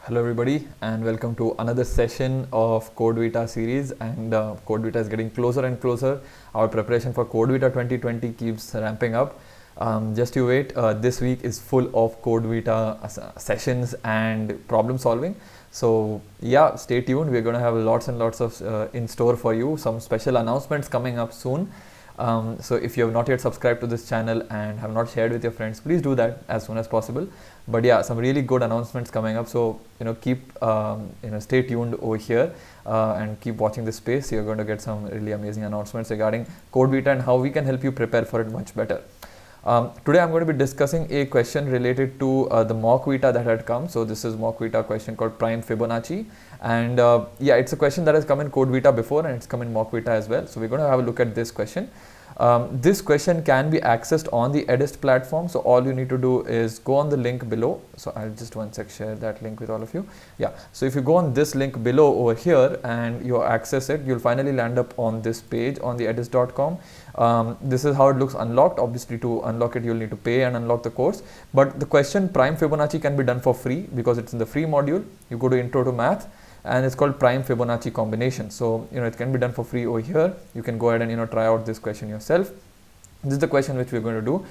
Hello everybody and welcome to another session of Code Vita series, and Code Vita is getting closer and closer. Our preparation for Code Vita 2020 keeps ramping up. Just you wait, this week is full of Code Vita sessions and problem solving. So yeah, stay tuned. We're going to have lots and lots of in store for you. Some special announcements coming up soon. So if you have not yet subscribed to this channel and have not shared with your friends, please do that as soon as possible. But yeah, some really good announcements coming up. So keep stay tuned over here and keep watching this space. You're going to get some really amazing announcements regarding Code Vita and how we can help you prepare for it much better. Today I'm going to be discussing a question related to the mock Vita that had come. So this is mock Vita question called Prime Fibonacci, and yeah, it's a question that has come in Code Vita before and it's come in mock Vita as well. So we're going to have a look at this question. This question can be accessed on the Edist platform. So all you need to do is go on the link below. So I'll just one sec share that link with all of you. Yeah, so if you go on this link below over here and you access it, you'll finally land up on this page on the edist.com. This is how it looks unlocked. Obviously to unlock it you'll need to pay and unlock the course, but the question Prime Fibonacci can be done for free because it's in the free module. You go to Intro to Math and it's called Prime Fibonacci combination. So it can be done for free over here. You can go ahead and try out this question yourself. This is the question which we're going to do.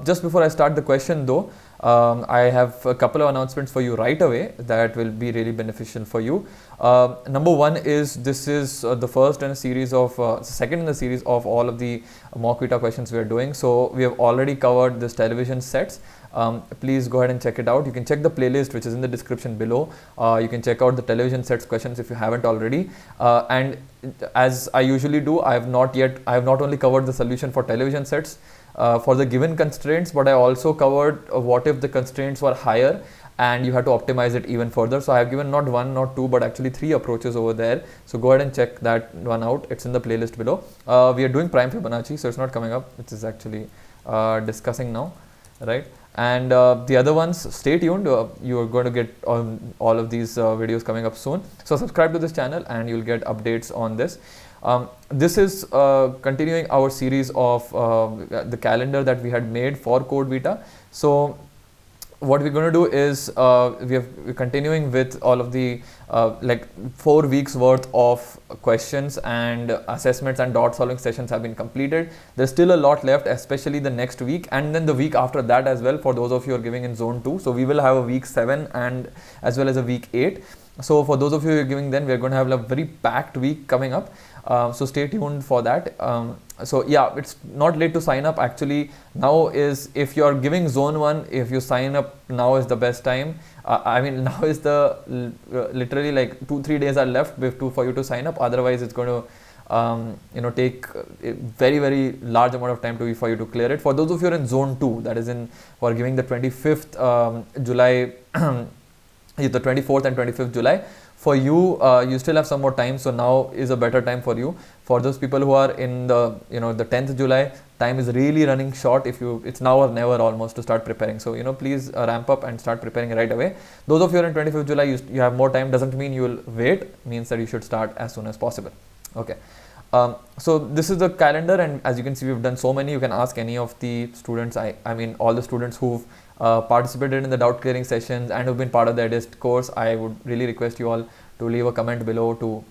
Just before I start the question though, I have a couple of announcements for you right away that will be really beneficial for you. Number one is this is the first in a series of second in the series of all of the mock Vita questions we are doing. So we have already covered this television sets. Please go ahead and check it out. You can check the playlist which is in the description below. You can check out the television sets questions if you haven't already. And as I usually do, I have not only covered the solution for television sets for the given constraints, but I also covered what if the constraints were higher and you have to optimize it even further. So I have given not one, not two, but actually three approaches over there. So go ahead and check that one out. It's in the playlist below. We are doing Prime Fibonacci, so it's not coming up. It is actually discussing now, right? And the other ones, stay tuned. You are going to get all of these videos coming up soon. So subscribe to this channel and you'll get updates on this. This is continuing our series of the calendar that we had made for Code Vita. So what we're going to do is we're continuing with all of the like 4 weeks worth of questions and assessments and dot solving sessions have been completed. There's still a lot left, especially the next week and then the week after that as well for those of you who are giving in zone 2. So we will have a week 7 and as well as a week 8. So for those of you who are giving, then we're going to have a very packed week coming up. So stay tuned for that. So yeah, it's not late to sign up. Actually, now is, if you're giving zone 1, if you sign up now is the best time. I mean, now is the literally like 2-3 days are left for you to sign up. Otherwise, it's going to take a very, very large amount of time for you to clear it. For those of you who are in zone 2, that is in for giving the 25th July, the 24th and 25th July. For you, you still have some more time, so now is a better time for you. For those people who are in the the 10th July, time is really running short. It's now or never almost to start preparing. So please ramp up and start preparing right away. Those of you who are in 25th July, you have more time. Doesn't mean you will wait. Means that you should start as soon as possible. Okay. So this is the calendar, and as you can see, we've done so many. You can ask any of the students. I mean all the students who've participated in the doubt clearing sessions and who've been part of the Edist course. I would really request you all to leave a comment below to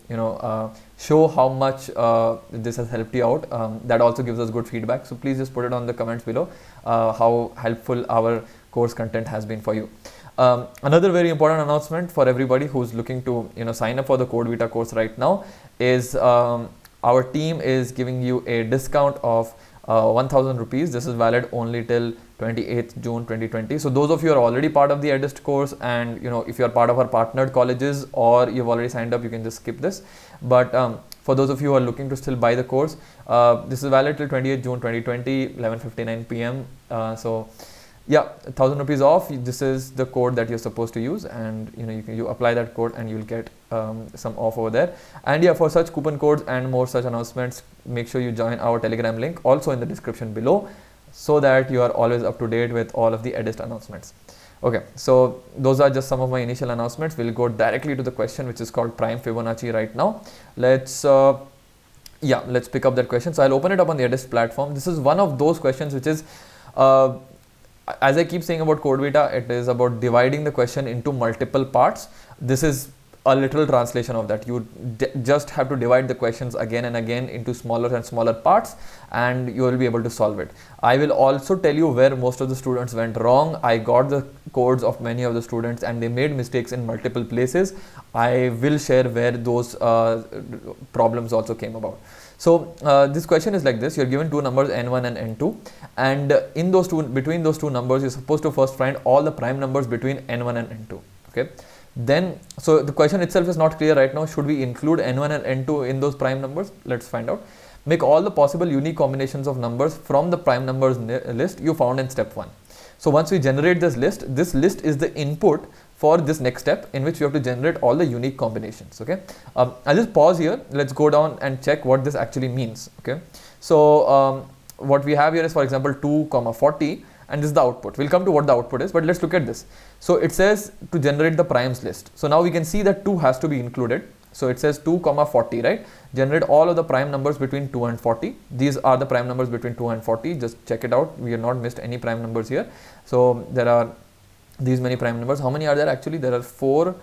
show how much this has helped you out. That also gives us good feedback. So please just put it on the comments below how helpful our course content has been for you. Another very important announcement for everybody who's looking to sign up for the Code Vita course right now is our team is giving you a discount of 1000 rupees. This is valid only till 28th June 2020. So those of you who are already part of the Edist course, and if you are part of our partnered colleges or you've already signed up, you can just skip this. But for those of you who are looking to still buy the course, this is valid till 28th June 2020, 11:59 p.m. So yeah, 1000 rupees off. This is the code that you're supposed to use, and you apply that code and you'll get some off over there. And yeah, for such coupon codes and more such announcements, make sure you join our Telegram link also in the description below, so that you are always up to date with all of the Edist announcements. Okay, so those are just some of my initial announcements. We'll go directly to the question, which is called Prime Fibonacci right now. Let's pick up that question. So I'll open it up on the Edist platform. This is one of those questions which is as I keep saying about CodeVita, it is about dividing the question into multiple parts. This is a literal translation of that. You just have to divide the questions again and again into smaller and smaller parts, and you will be able to solve it. I will also tell you where most of the students went wrong. I got the codes of many of the students and they made mistakes in multiple places. I will share where those problems also came about. So this question is like this: you're given two numbers n1 and n2, and in those two, between those two numbers, you're supposed to first find all the prime numbers between n1 and n2. Okay. Then, so the question itself is not clear right now. Should we include n1 and n2 in those prime numbers? Let's find out. Make all the possible unique combinations of numbers from the prime numbers list you found in step 1. So once we generate this list is the input for this next step, in which we have to generate all the unique combinations. Okay. I'll just pause here. Let's go down and check what this actually means. Okay. So what we have here is, for example, 2, 40. And this is the output. We'll come to what the output is, but let's look at this. So it says to generate the primes list. So now we can see that 2 has to be included. So it says 2, 40, right? Generate all of the prime numbers between 2 and 40. These are the prime numbers between 2 and 40. Just check it out. We have not missed any prime numbers here. So there are these many prime numbers. How many are there actually? There are 4,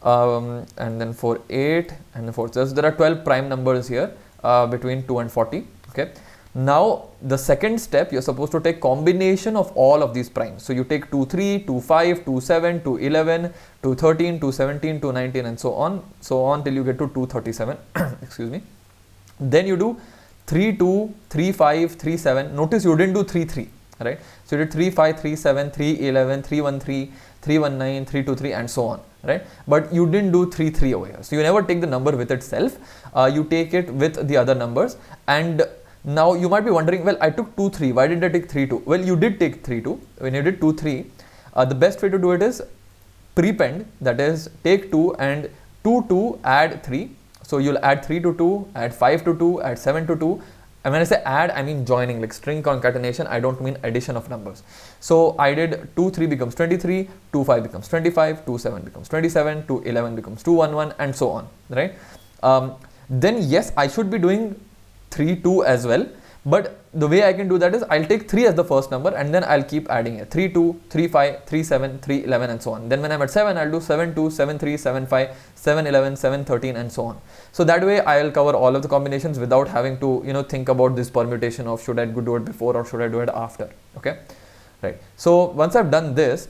and then 4, 8, and then 4. So there are 12 prime numbers here between 2 and 40. Okay. Now the second step, you're supposed to take combination of all of these primes. So you take 2, 3, 2, 5, 2, 7, 2, 11, 2, 13, 2, 17, 2, 19, and so on till you get to 237. Excuse me. Then you do 3, 2, 3, 5, 3, 7. Notice you didn't do 3, 3, right? So you did 3, 5, 3, 7, 3, 11, 3, 1, 3, 3, 1, 9, 3, 2, 3, and so on, right? But you didn't do 3, 3 over here. So you never take the number with itself. You take it with the other numbers. And now you might be wondering, well, I took 2, 3. Why did I take 3, 2? Well, you did take 3, 2. When you did 2, 3, the best way to do it is prepend, that is take 2 and 2, 2, add 3. So you'll add 3 to 2, add 5 to 2, add 7 to 2. And when I say add, I mean joining, like string concatenation. I don't mean addition of numbers. So I did 2, 3 becomes 23, 2, 5 becomes 25, 2, 7 becomes 27, 2, 11 becomes 2, 1, 1, and so on, right? Then yes, I should be doing 3, 2 as well, but the way I can do that is I'll take 3 as the first number and then I'll keep adding it. 3, 2, 3, 5, 3, 7, 3, 11, and so on. Then when I'm at 7, I'll do 7, 2, 7, 3, 7, 5, 7, 11, 7, 13, and so on. So that way I'll cover all of the combinations without having to, think about this permutation of should I do it before or should I do it after. Okay, right. So once I've done this,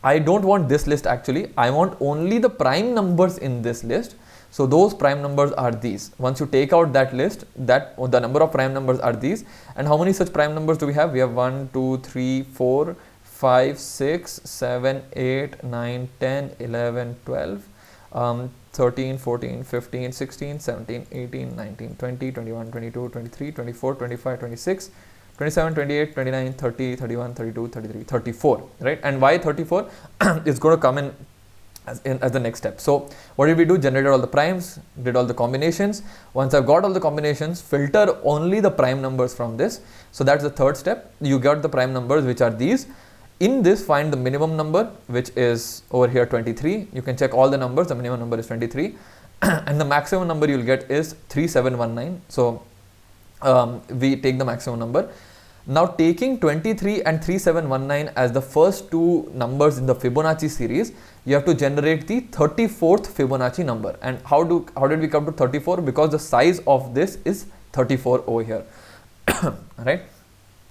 I don't want this list actually. I want only the prime numbers in this list. So those prime numbers are these. Once you take out that list, the number of prime numbers are these. And how many such prime numbers do we have? We have 1, 2, 3, 4, 5, 6, 7, 8, 9, 10, 11, 12, 13, 14, 15, 16, 17, 18, 19, 20, 21, 22, 23, 24, 25, 26, 27, 28, 29, 30, 31, 32, 33, 34, right? And why 34 is going to come in as the next step. So what did we do? Generated all the primes, did all the combinations. Once I've got all the combinations, filter only the prime numbers from this. So that's the third step. You got the prime numbers, which are these. In this, find the minimum number, which is over here 23. You can check all the numbers. The minimum number is 23 and the maximum number you'll get is 3719. So we take the maximum number. Now taking 23 and 3719 as the first two numbers in the Fibonacci series, you have to generate the 34th Fibonacci number. And how did we come to 34? Because the size of this is 34 over here. Right?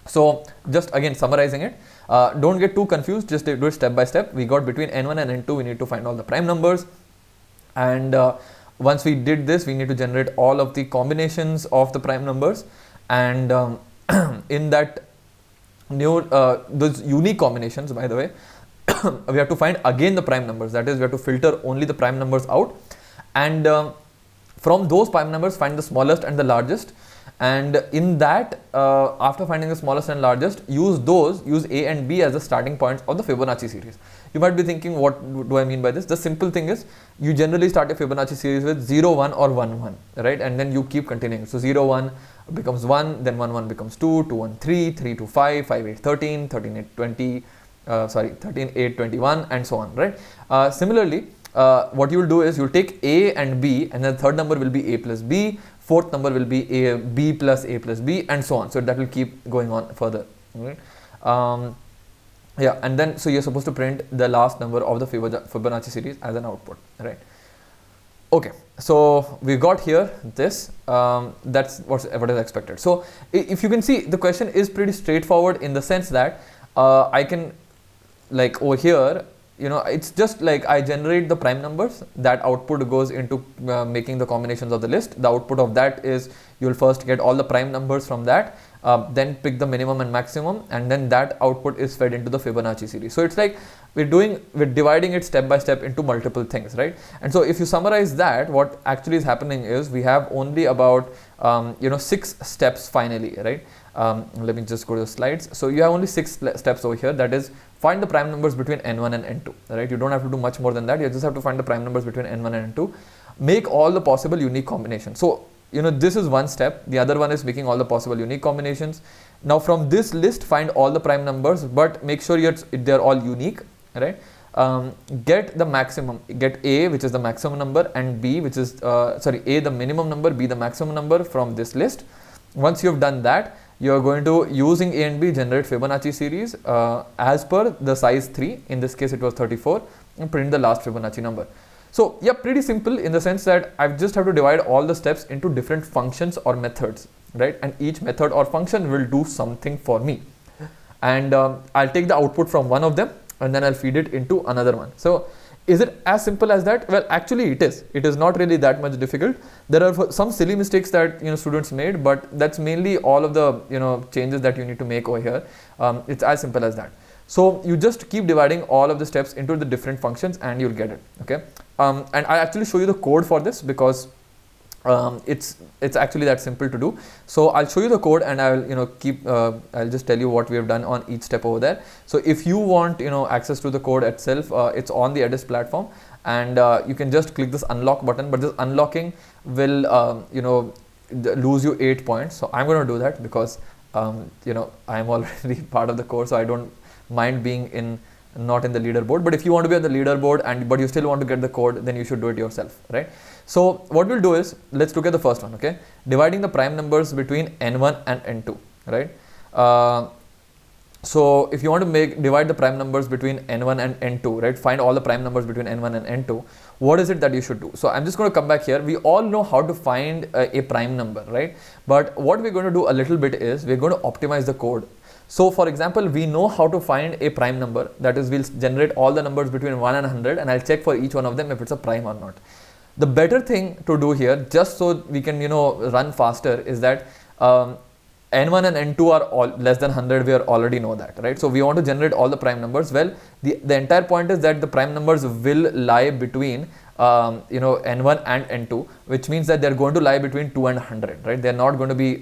So just again summarizing it, don't get too confused, just do it step by step. We got between n1 and n2, we need to find all the prime numbers. And once we did this, we need to generate all of the combinations of the prime numbers. And in that those unique combinations, by the way, we have to find again the prime numbers. That is, we have to filter only the prime numbers out, and from those prime numbers find the smallest and the largest. And in that, after finding the smallest and largest, use A and B as the starting points of the Fibonacci series. You might be thinking, what do I mean by this? The simple thing is, you generally start a Fibonacci series with 0, 1 or 1, 1, right? And then you keep continuing. So 0, 1 becomes 1, then 1, 1 becomes 2, 2, 1, 3, 3, 2, 5, 5, 8, 13, 13, 8, 20, 13, 8, 21, and so on, right? Similarly, what you will do is, you'll take A and B, and the third number will be A plus B, fourth number will be B plus A plus B, and so on. So that will keep going on further, right? Yeah, and then so you're supposed to print the last number of the Fibonacci series as an output, right? Okay, so we got here this, that's what is expected. So if you can see, the question is pretty straightforward in the sense that I can, like over here, you know, it's just like I generate the prime numbers, that output goes into making the combinations of the list. The output of that is you'll first get all the prime numbers from that, then pick the minimum and maximum, and then that output is fed into the Fibonacci series. So it's like we're dividing it step by step into multiple things, right? And so if you summarize that, what actually is happening is we have only about 6 steps finally, right? Let me just go to the slides. So you have only 6 steps over here. That is, find the prime numbers between n1 and n2, right? You don't have to do much more than that. You just have to find the prime numbers between n1 and n2. Make all the possible unique combinations. So, you know, this is one step. The other one is making all the possible unique combinations. Now from this list, find all the prime numbers, but make sure they're all unique, right? Get the maximum, get A, which is the maximum number, and B, which is, A, the minimum number, B, the maximum number from this list. Once you've done that, you are going to, using A and B, generate Fibonacci series as per the size 3. In this case, it was 34, and print the last Fibonacci number. So yeah, pretty simple in the sense that I just have to divide all the steps into different functions or methods, right? And each method or function will do something for me. And I'll take the output from one of them, and then I'll feed it into another one. So is it as simple as that? Well, actually it is. It is not really that much difficult. There are some silly mistakes that students made, but that's mainly all of the changes that you need to make over here. It's as simple as that. So you just keep dividing all of the steps into the different functions and you'll get it. Okay. And I actually show you the code for this because it's actually that simple to do. So I'll show you the code and I'll I'll just tell you what we have done on each step over there. So if you want access to the code itself, it's on the Edis platform, and you can just click this unlock button, but this unlocking will lose you 8 points. So I'm going to do that because I'm already part of the course, so I don't mind being not in the leaderboard. But if you want to be on the leaderboard but you still want to get the code, then you should do it yourself, right? So what we'll do is, let's look at the first one, okay? Dividing the prime numbers between n1 and n2, right? So if you want to divide the prime numbers between n1 and n2, right? Find all the prime numbers between n1 and n2. What is it that you should do? So I'm just going to come back here. We all know how to find a prime number, right? But what we're going to do a little bit is we're going to optimize the code. So for example, we know how to find a prime number. That is, we'll generate all the numbers between 1 and 100, and I'll check for each one of them if it's a prime or not. The better thing to do here, just so we can run faster, is that n1 and n2 are all less than 100. We already know that, right? So we want to generate all the prime numbers. Well, the entire point is that the prime numbers will lie between n1 and n2, which means that they're going to lie between 2 and 100, right? They're not going to be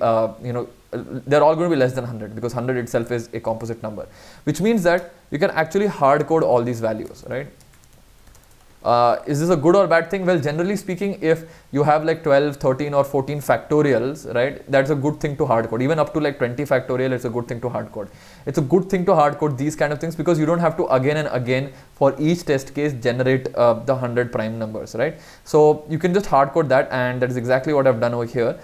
they're all going to be less than 100, because 100 itself is a composite number, which means that you can actually hard code all these values, right? Is this a good or bad thing? Well, generally speaking, if you have like 12, 13 or 14 factorials, right, that's a good thing to hard code. Even up to like 20 factorial, it's a good thing to hard code. It's a good thing to hard code these kind of things because you don't have to again and again for each test case generate the 100 prime numbers, right? So you can just hard code that, and that is exactly what I've done over here.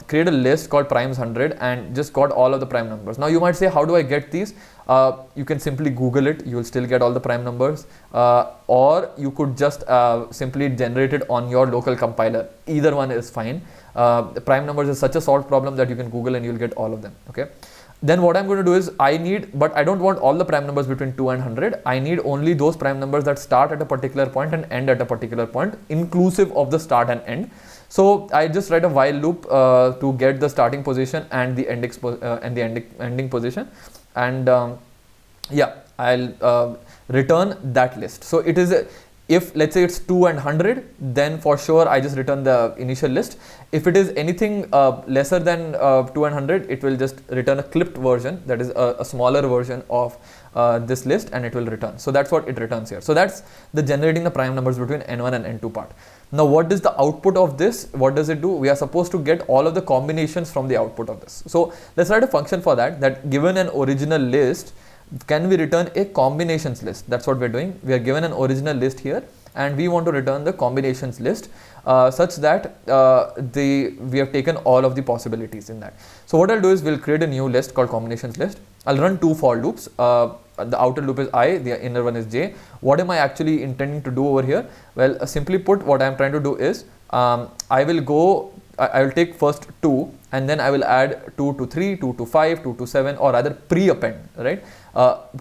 Create a list called primes 100 and just got all of the prime numbers. Now you might say, how do I get these? You can simply Google it. You will still get all the prime numbers, or you could just simply generate it on your local compiler. Either one is fine. The prime numbers is such a solved problem that you can Google and you'll get all of them. Okay. Then what I'm going to do is but I don't want all the prime numbers between 2 and 100. I need only those prime numbers that start at a particular point and end at a particular point, inclusive of the start and end. So I just write a while loop to get the starting position and the ending position. And yeah, I'll return that list. So it is if let's say it's 2 and 100, then for sure I just return the initial list. If it is anything lesser than 2 and 100, it will just return a clipped version, that is a smaller version of this list, and it will return. So that's what it returns here. So that's the generating the prime numbers between n1 and n2 part. Now what is the output of this? What does it do? We are supposed to get all of the combinations from the output of this. So let's write a function for that given an original list, can we return a combinations list? That's what we're doing. We are given an original list here, and we want to return the combinations list such that we have taken all of the possibilities in that. So what I'll do is we'll create a new list called combinations list, I'll run 2 for loops. The outer loop is I, the inner one is j. What am I actually intending to do over here? Well, simply put, what I'm trying to do is I will take first 2 and then I will add 2 to 3, 2 to 5, 2 to 7, or rather pre-append, right?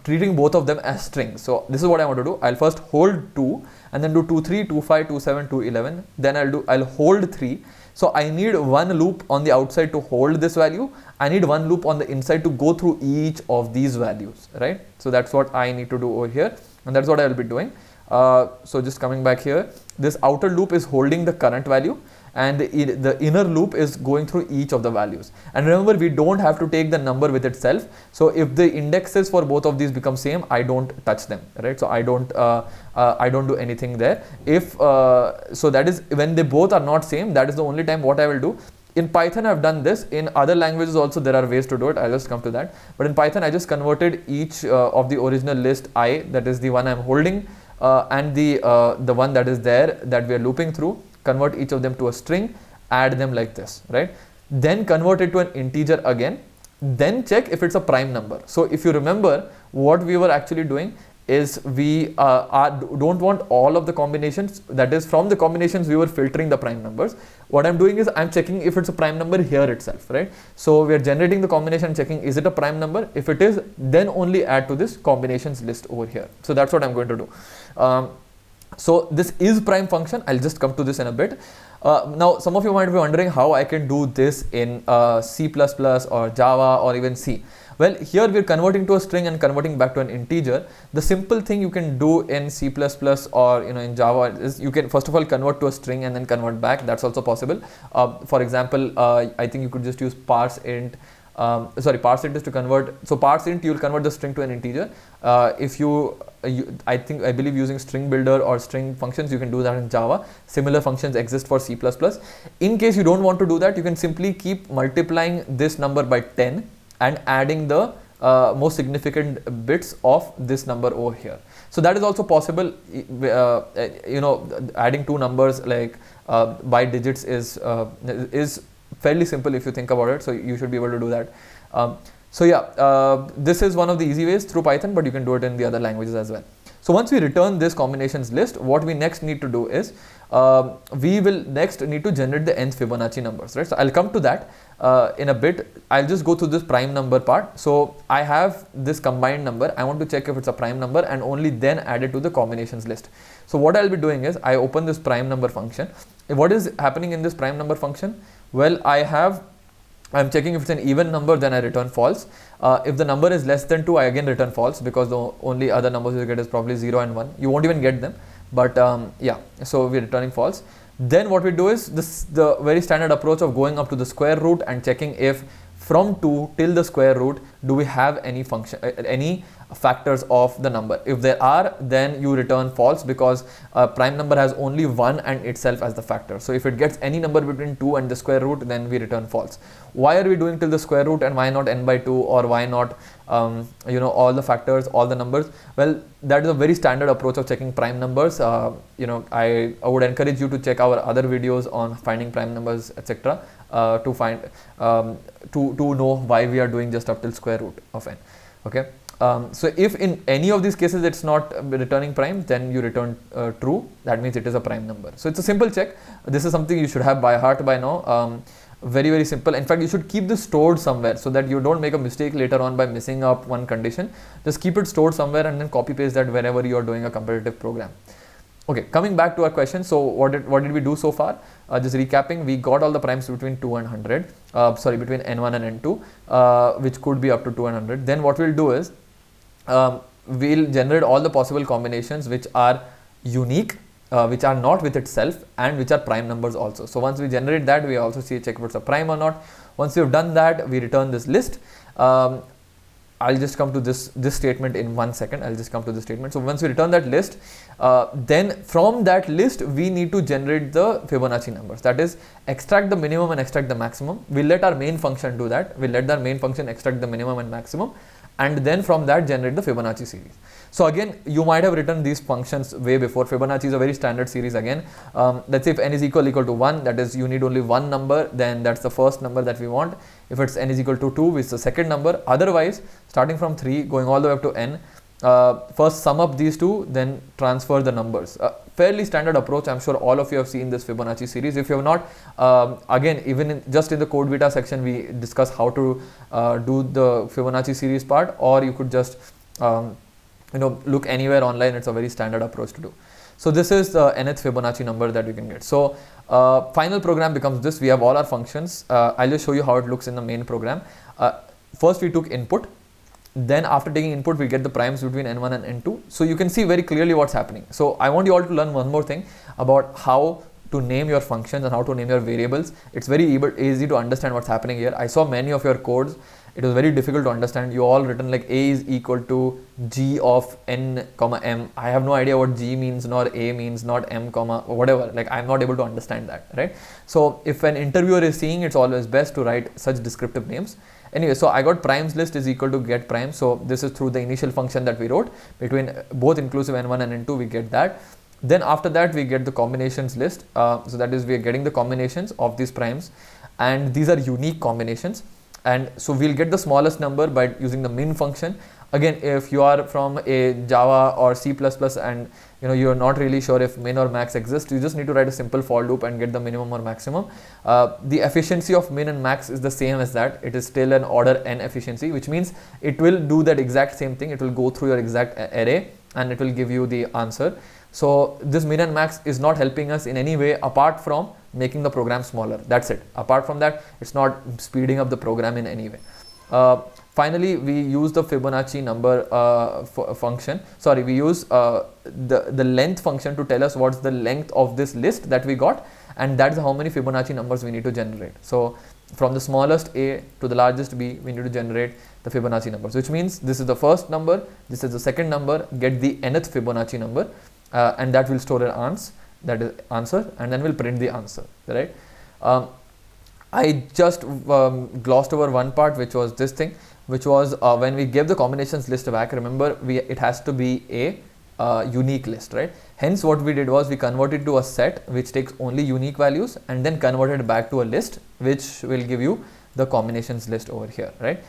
Treating both of them as strings. So this is what I want to do. I'll first hold 2 and then do 2, 3, 2, 5, 2, 7, 2, 11. Then I'll hold 3. So I need one loop on the outside to hold this value. I need one loop on the inside to go through each of these values, right? So that's what I need to do over here, and that's what I will be doing. So just coming back here, this outer loop is holding the current value, and the inner loop is going through each of the values. And remember, we don't have to take the number with itself. So if the indexes for both of these become same, I don't touch them, right? So I don't do anything there. If so, that is when they both are not same, that is the only time what I will do. In Python, I've done this. In other languages also there are ways to do it. I'll just come to that. But in Python, I just converted each of the original list I, that is the one I'm holding, and the one that is there that we are looping through, convert each of them to a string, add them like this, right? Then convert it to an integer again, then check if it's a prime number. So if you remember, what we were actually doing is we don't want all of the combinations, that is from the combinations we were filtering the prime numbers. What I'm doing is I'm checking if it's a prime number here itself, right? So we are generating the combination, checking is it a prime number. If it is, then only add to this combinations list over here. So that's what I'm going to do. So this is prime function. I'll just come to this in a bit. Now some of you might be wondering how I can do this in C++ or Java or even C. Well, here we're converting to a string and converting back to an integer. The simple thing you can do in C++ or in Java is you can first of all convert to a string and then convert back. That's also possible. For example, I think you could just use parseInt. ParseInt is to convert. So parseInt, you'll convert the string to an integer. I believe using string builder or string functions, you can do that in Java. Similar functions exist for C++. In case you don't want to do that, you can simply keep multiplying this number by 10 and adding the most significant bits of this number over here. So that is also possible. Adding two numbers like by digits is fairly simple if you think about it. So you should be able to do that. This is one of the easy ways through Python, but you can do it in the other languages as well. So once we return this combinations list, what we next need to do is we will next need to generate the nth Fibonacci numbers, right? So I'll come to that in a bit. I'll just go through this prime number part. So I have this combined number. I want to check if it's a prime number and only then add it to the combinations list. So what I'll be doing is I open this prime number function. What is happening in this prime number function? Well, I'm checking if it's an even number, then I return false. If the number is less than 2, I again return false, because the only other numbers you get is probably 0 and 1. You won't even get them, but so we're returning false. Then what we do is the very standard approach of going up to the square root and checking if from 2 till the square root, do we have any function, any factors of the number. If there are, then you return false, because a prime number has only 1 and itself as the factor. So if it gets any number between 2 and the square root, then we return false. Why are we doing till the square root and why not n by 2, or why not all the factors, all the numbers? Well, that is a very standard approach of checking prime numbers. I would encourage you to check our other videos on finding prime numbers, etc. To find to know why we are doing just up till square root of n. Okay. So if in any of these cases it's not returning prime, then you return true. That means it is a prime number. So it's a simple check. This is something you should have by heart by now. Very, very simple. In fact, you should keep this stored somewhere so that you don't make a mistake later on by missing up one condition. Just keep it stored somewhere and then copy paste that wherever you are doing a competitive program. Okay, coming back to our question. So what did we do so far? Just recapping, we got all the primes between 2 and 100. Between n1 and n2, which could be up to 2 and 100. Then what we'll do is we'll generate all the possible combinations which are unique, which are not with itself, and which are prime numbers also. So once we generate that, we also check if it's a prime or not. Once we've done that, we return this list. I'll just come to this statement in 1 second. I'll just come to this statement. So once we return that list, then from that list, we need to generate the Fibonacci numbers. That is, extract the minimum and extract the maximum. We'll let our main function do that. We'll let our main function extract the minimum and maximum. and then from that generate the Fibonacci series. So again, you might have written these functions way before. Fibonacci is a very standard series again. Let's say if n is equal to 1, that is you need only one number, then that's the first number that we want. If it's n is equal to 2, which is the second number. Otherwise, starting from 3, going all the way up to n, first sum up these two, then transfer the numbers. Fairly standard approach. I'm sure all of you have seen this Fibonacci series. If you have not, again, even just in the Code Vita section, we discuss how to do the Fibonacci series part, or you could just look anywhere online. It's a very standard approach to do. So this is the nth Fibonacci number that you can get. So final program becomes this. We have all our functions. I'll just show you how it looks in the main program. First we took input. Then after taking input, we get the primes between n1 and n2. So you can see very clearly what's happening. So I want you all to learn one more thing about how to name your functions and how to name your variables. It's very easy to understand what's happening here. I saw many of your codes. It was very difficult to understand. You all written like a is equal to g of n comma m. I have no idea what g means, nor a means, not m comma whatever. Like I'm not able to understand that, right? So if an interviewer is seeing, it's always best to write such descriptive names. Anyway, so I got primes list is equal to get prime. So this is through the initial function that we wrote between both inclusive n1 and n2. We get that. Then after that we get the combinations list. So that is we are getting the combinations of these primes, and these are unique combinations. And so we'll get the smallest number by using the min function. Again, if you are from a Java or C++ and you're not really sure if min or max exists, you just need to write a simple for loop and get the minimum or maximum. The efficiency of min and max is the same as that. It is still an order n efficiency, which means it will do that exact same thing. It will go through your exact array and it will give you the answer. So this min and max is not helping us in any way apart from making the program smaller. That's it. Apart from that, it's not speeding up the program in any way. Finally, we use the Fibonacci number function. Sorry, we use the length function to tell us what's the length of this list that we got, and that's how many Fibonacci numbers we need to generate. So from the smallest a to the largest b, we need to generate the Fibonacci numbers, which means this is the first number, this is the second number, get the nth Fibonacci number, and that will store an answer, that is answer, and then we'll print the answer, right? I just glossed over one part, which was this thing, which was when we give the combinations list back, remember it has to be a unique list, right? Hence what we did was we converted to a set which takes only unique values and then converted back to a list which will give you the combinations list over here, right?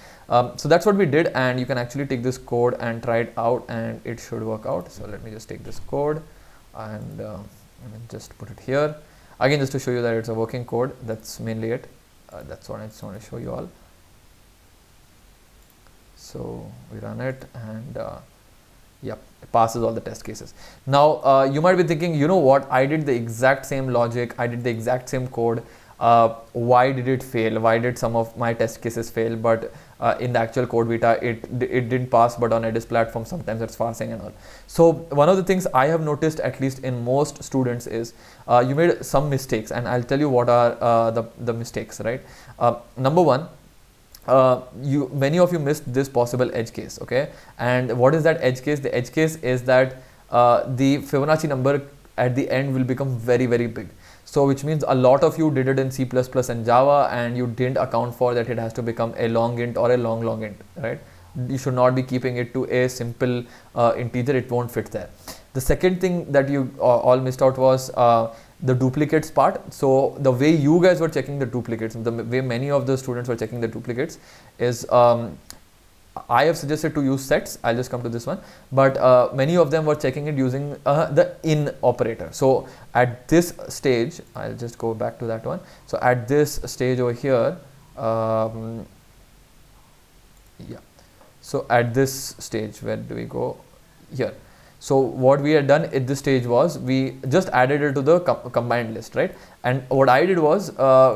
So that's what we did, and you can actually take this code and try it out and it should work out. So let me just take this code and just put it here. Again, just to show you that it's a working code, that's mainly it. That's what I just want to show you all. So we run it and yep, it passes all the test cases. Now you might be thinking, you know what, I did the exact same logic, I did the exact same code. Why did it fail? Why did some of my test cases fail, but in the actual Code Vita it didn't pass, but on Edis platform sometimes it's passing and all. So one of the things I have noticed, at least in most students, is you made some mistakes, and I'll tell you what are the mistakes, right? Number one, many of you missed this possible edge case, okay? And what is that edge case? The edge case is that the Fibonacci number at the end will become very, very big. So which means a lot of you did it in C++ and Java, and you didn't account for that it has to become a long int or a long int, right? You should not be keeping it to a simple integer. It won't fit there. The second thing that you all missed out was the duplicates part. So the way you guys were checking the duplicates, the way many of the students were checking the duplicates is I have suggested to use sets. I'll just come to this one, but many of them were checking it using the in operator. So at this stage, I'll just go back to that one. So at this stage over here, yeah. So at this stage, where do we go? Here. So what we had done at this stage was we just added it to the combined list, right? And what I did was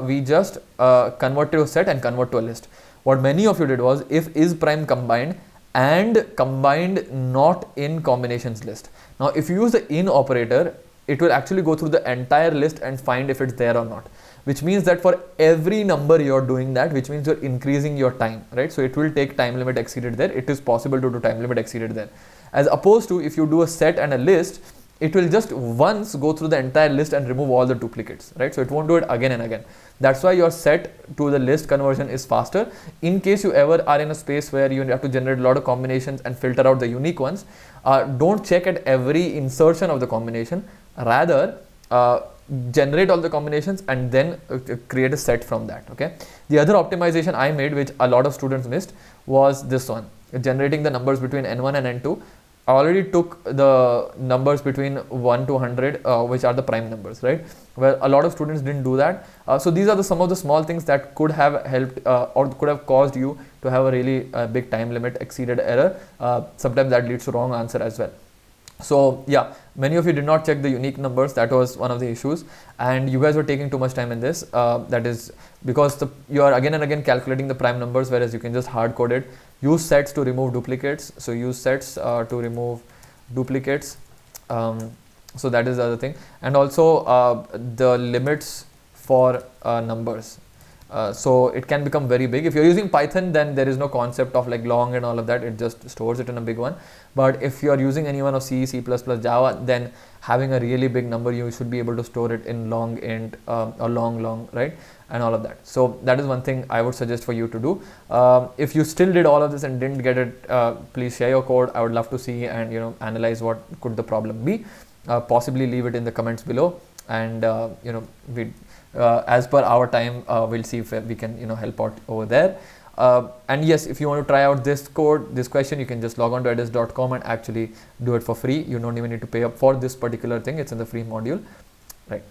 we just convert to a set and convert to a list. What many of you did was if is prime combined and combined not in combinations list. Now if you use the in operator, it will actually go through the entire list and find if it's there or not, which means that for every number you're doing that, which means you're increasing your time, right? So it will take time limit exceeded there. It is possible to do time limit exceeded there, as opposed to if you do a set and a list, it will just once go through the entire list and remove all the duplicates, right? So it won't do it again and again. That's why your set to the list conversion is faster. In case you ever are in a space where you have to generate a lot of combinations and filter out the unique ones, don't check at every insertion of the combination. Rather, generate all the combinations and then create a set from that. Okay. The other optimization I made, which a lot of students missed, was this one, generating the numbers between n1 and n2. I already took the numbers between 1 to 100, which are the prime numbers, right? Well, a lot of students didn't do that. So these are some of the small things that could have helped or could have caused you to have a really big time limit exceeded error. Sometimes that leads to wrong answer as well. So yeah, many of you did not check the unique numbers. That was one of the issues, and you guys were taking too much time in this. That is because you are again and again calculating the prime numbers, whereas you can just hard code it. Use sets to remove duplicates. So use sets to remove duplicates. So that is the other thing, and also the limits for numbers. So it can become very big. If you're using Python, then there is no concept of like long and all of that. It just stores it in a big one. But if you're using any one of C, C++, Java, then having a really big number, you should be able to store it in long int or long, right? And all of that. So that is one thing I would suggest for you to do. If you still did all of this and didn't get it, please share your code. I would love to see and analyze what could the problem be. Possibly leave it in the comments below, and we as per our time we'll see if we can help out over there. And yes, if you want to try out this code, this question, you can just log on to edis.com and actually do it for free. You don't even need to pay up for this particular thing. It's in the free module, right?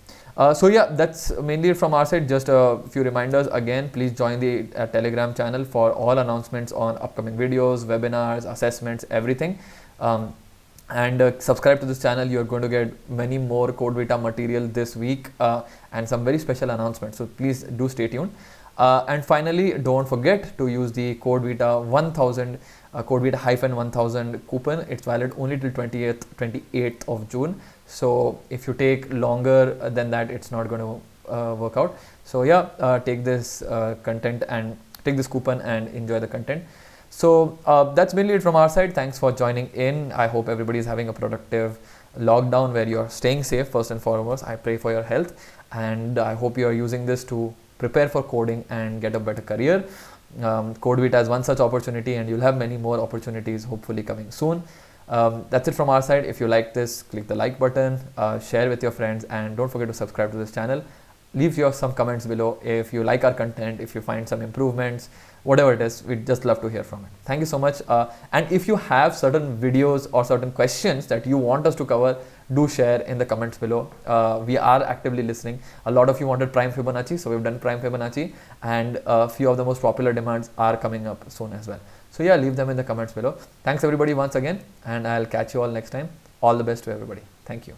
So yeah, that's mainly it from our side. Just a few reminders again. Please join the Telegram channel for all announcements on upcoming videos, webinars, assessments, everything. And subscribe to this channel. You're going to get many more CodeVita material this week and some very special announcements. So please do stay tuned. And finally, don't forget to use the CodeVita 1000, CodeVita-1000 coupon. It's valid only till 28th of June. So if you take longer than that, it's not going to work out. So yeah, take this content and take this coupon and enjoy the content. So that's mainly it from our side. Thanks for joining in. I hope everybody is having a productive lockdown where you're staying safe first and foremost. I pray for your health, and I hope you are using this to prepare for coding and get a better career. CodeVita has one such opportunity, and you'll have many more opportunities hopefully coming soon. That's it from our side. If you like this, click the like button, share with your friends, and don't forget to subscribe to this channel. Leave some comments below if you like our content, if you find some improvements, whatever it is. We'd just love to hear from it. Thank you so much. And if you have certain videos or certain questions that you want us to cover, do share in the comments below. We are actively listening. A lot of you wanted prime Fibonacci, so we've done prime Fibonacci, and a few of the most popular demands are coming up soon as well. So yeah, leave them in the comments below. Thanks everybody once again, and I'll catch you all next time. All the best to everybody. Thank you.